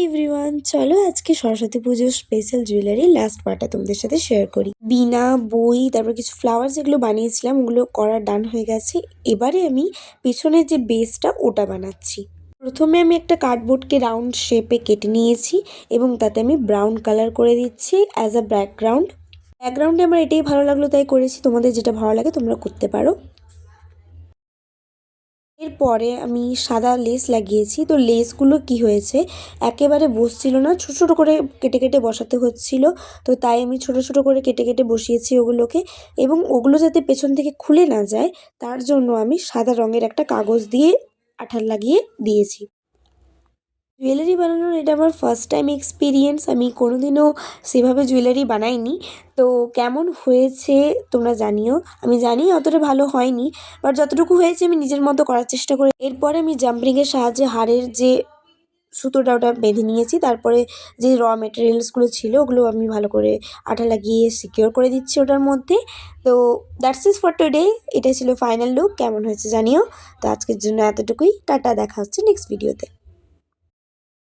Everyone, চলো আজকে সরস্বতী পুজোর স্পেশাল জুয়েলারি লাস্ট পার্টটা তোমাদের সাথে শেয়ার করি। বিনা বই, তারপর কিছু ফ্লাওয়ার যেগুলো বানিয়েছিলাম ওগুলো করা ডান হয়ে গেছে। এবারে আমি পেছনের যে বেসটা ওটা বানাচ্ছি। প্রথমে আমি একটা কার্ডবোর্ডকে রাউন্ড শেপে কেটে নিয়েছি এবং তাতে আমি ব্রাউন কালার করে দিচ্ছি অ্যাজ আ ব্যাকগ্রাউন্ডে আমার এটাই ভালো লাগলো তাই করেছি। তোমাদের যেটা ভালো লাগে তোমরা করতে পারো। এরপরে আমি সাদা লেস লাগিয়েছি। তো লেসগুলো কি হয়েছে, একেবারে বসছিল না, ছোট ছোট করে কেটে কেটে বসাতে হচ্ছিল। তো তাই আমি ছোট ছোট করে কেটে কেটে বসিয়েছি ওগুলোকে, এবং ওগুলো যাতে পেছন থেকে খুলে না যায় তার জন্য আমি সাদা রঙের একটা কাগজ দিয়ে আঠা লাগিয়ে দিয়েছি। জুয়েলারি বানানোর এটা আমার ফার্স্ট টাইম এক্সপিরিয়েন্স। আমি কোনোদিনও সেভাবে জুয়েলারি বানাইনি। তো কেমন হয়েছে তোমরা জানিও। আমি জানি অতটা ভালো হয়নি, বাট যতটুকু হয়েছে আমি নিজের মতো করার চেষ্টা করি। এরপরে আমি জাম্পরিংয়ের সাহায্যে হাড়ের যে সুতোটা ওটা বেঁধে নিয়েছি। তারপরে যে মেটেরিয়ালসগুলো ছিল ওগুলো আমি ভালো করে আঠা লাগিয়ে সিকিওর করে দিচ্ছি ওটার মধ্যে। তো দ্যাটস ইজ ফর টুডে। এটাই ছিল ফাইনাল লুক। কেমন হয়েছে জানিও। তো আজকের জন্য এতটুকুই। টাটা, দেখা হচ্ছে নেক্সট ভিডিওতে।